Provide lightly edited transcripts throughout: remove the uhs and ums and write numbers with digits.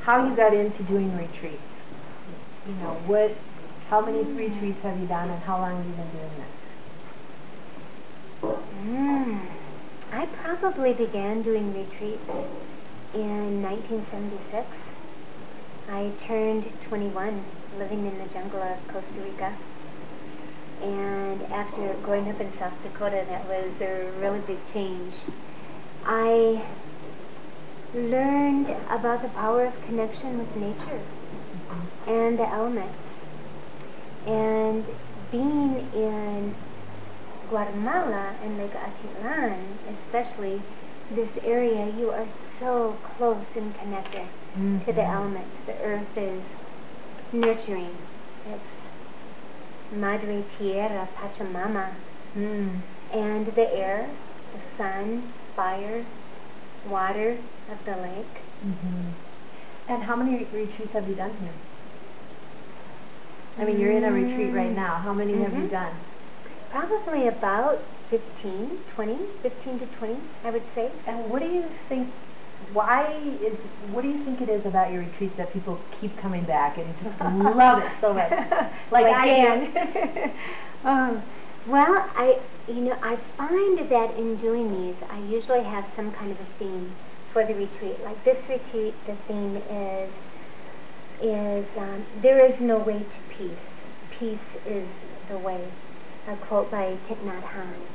how you got into doing retreats. You know, how many retreats have you done, and how long have you been doing this? I probably began doing retreats in 1976. I turned 21 living in the jungle of Costa Rica. And after growing up in South Dakota, that was a really big change. I learned about the power of connection with nature and the elements. And being in Guatemala and Lake Atitlan, especially this area, you are so close and connected to the elements. The earth is nurturing. It's Madre Tierra, Pachamama. And the air, the sun, fire, water of the lake. And how many retreats have you done here? I mean, you're in a retreat right now. How many have you done? Probably about 15 to 20, I would say. And what do you think, what do you think it is about your retreats that people keep coming back and just love it so much? Like I can. Well, I find that in doing these, I usually have some kind of a theme for the retreat. Like this retreat, the theme is there is no way to peace. Peace is the way. A quote by Thich Nhat Hanh.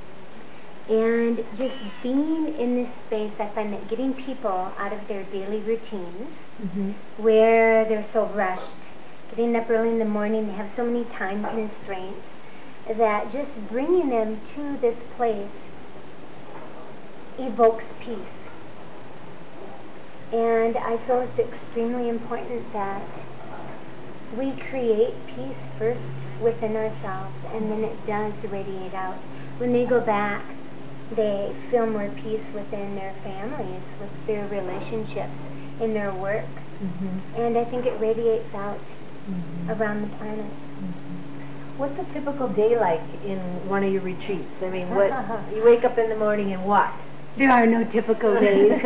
And just being in this space, I find that getting people out of their daily routines, where they're so rushed, getting up early in the morning, they have so many time constraints, that just bringing them to this place evokes peace. And I feel it's extremely important that we create peace first within ourselves, and then it does radiate out. When they go back, they feel more peace within their families, with their relationships, in their work. And I think it radiates out around the planet. What's a typical day like in one of your retreats? I mean, what you wake up in the morning and what? There are no typical days.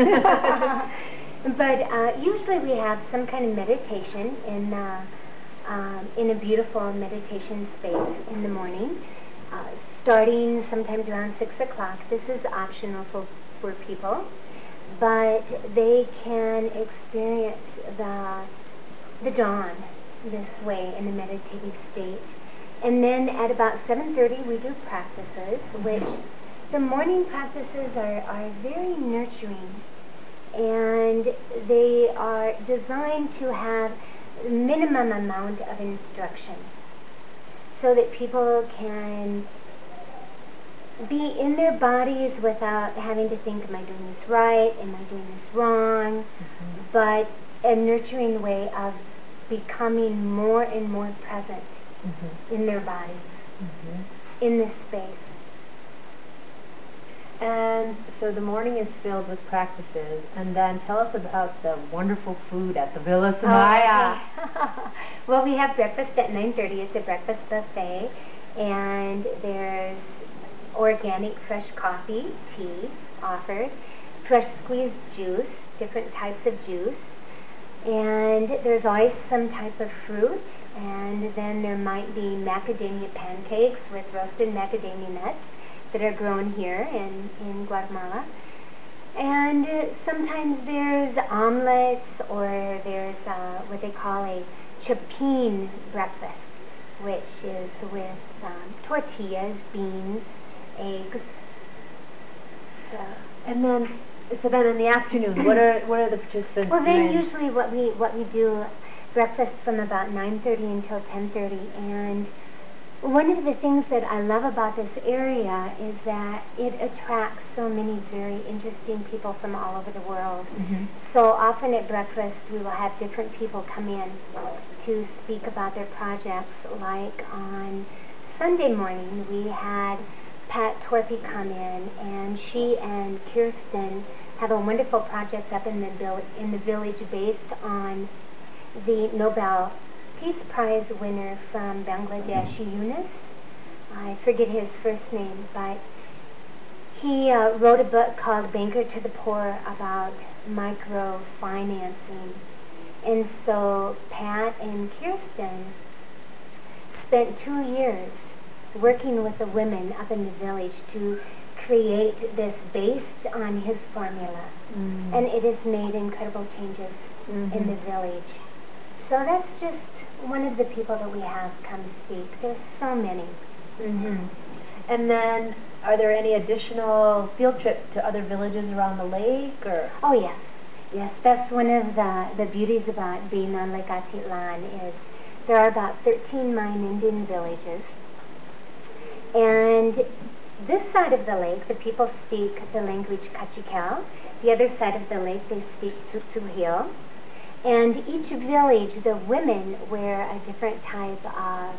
But usually we have some kind of meditation in a beautiful meditation space in the morning, starting sometimes around 6 o'clock. This is optional for people, but they can experience the dawn this way in a meditative state. And then at about 7:30 we do practices, which the morning practices are very nurturing, and they are designed to have minimum amount of instruction so that people can be in their bodies without having to think, am I doing this right, am I doing this wrong, but a nurturing way of becoming more and more present in their bodies, in this space. And so the morning is filled with practices, and then tell us about the wonderful food at the Villa Sumaya. Well, we have breakfast at 9:30. It's a breakfast buffet, and there's organic fresh coffee, tea offered, fresh squeezed juice, different types of juice, and there's always some type of fruit, and then there might be macadamia pancakes with roasted macadamia nuts that are grown here in Guatemala. And sometimes there's omelets, or there's what they call a chapin breakfast, which is with tortillas, beans, eggs. And then, so then in the afternoon, what are the participants Well, then doing? usually what we do, breakfast from about 9:30 until 10:30, and one of the things that I love about this area is that it attracts so many very interesting people from all over the world. So often at breakfast we will have different people come in to speak about their projects. Like on Sunday morning we had Pat Torpy come in, and she and Kirsten have a wonderful project up in the village based on the Nobel Peace Prize winner from Bangladesh, Yunus. I forget his first name, but he wrote a book called Banker to the Poor about microfinancing. And so Pat and Kirsten spent 2 years working with the women up in the village to create this based on his formula. And it has made incredible changes in the village. So that's just one of the people that we have come speak. There's so many. And then, are there any additional field trips to other villages around the lake? Or? Oh, yes. Yes, that's one of the beauties about being on Lake Atitlan is there are about 13 Mayan Indian villages. And this side of the lake, the people speak the language Kachikal. The other side of the lake, they speak Tsuhil. And each village, the women wear a different type of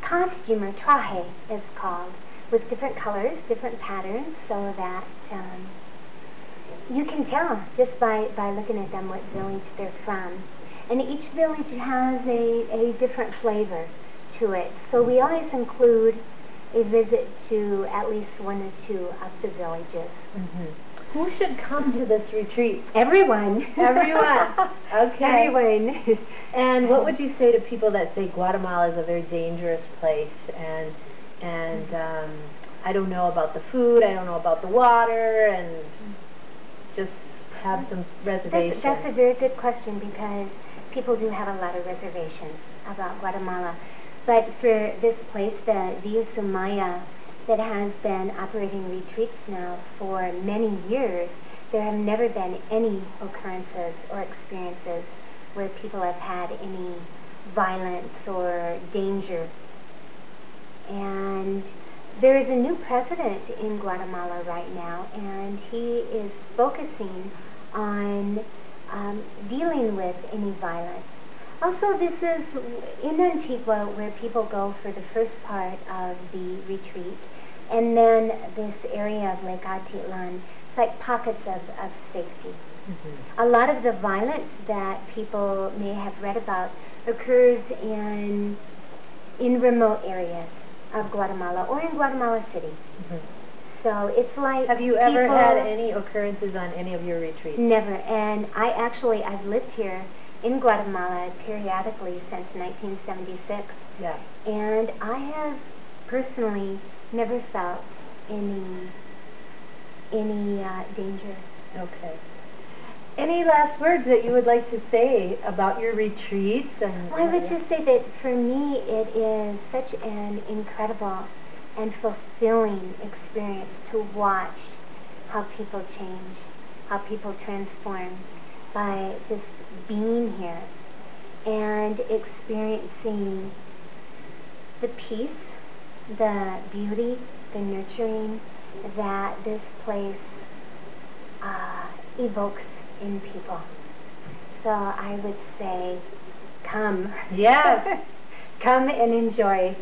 costume, or traje is called, with different colors, different patterns, so that you can tell just by looking at them what village they're from. And each village has a different flavor to it. So we always include a visit to at least one or two of the villages. Who should come to this retreat? Everyone. Everyone. Okay. Everyone. And what would you say to people that say Guatemala is a very dangerous place, and I don't know about the food, I don't know about the water, and just have some reservations? That's a very good question, because people do have a lot of reservations about Guatemala. But for this place, the Via Sumaya, that has been operating retreats now for many years, there have never been any occurrences or experiences where people have had any violence or danger. And there is a new president in Guatemala right now, and he is focusing on dealing with any violence. Also, this is in Antigua where people go for the first part of the retreat, and then this area of Lake Atitlan, it's like pockets of safety. A lot of the violence that people may have read about occurs in remote areas of Guatemala or in Guatemala City. So it's like, have you ever had any occurrences on any of your retreats? Never. And I've lived here in Guatemala periodically since 1976. Yeah. And I have personally never felt any danger. Okay. Any last words that you would like to say about your retreats? Well, I would just say that for me it is such an incredible and fulfilling experience to watch how people change, how people transform by just being here and experiencing the peace, the beauty, the nurturing that this place evokes in people. So I would say, come. Yes. Come and enjoy.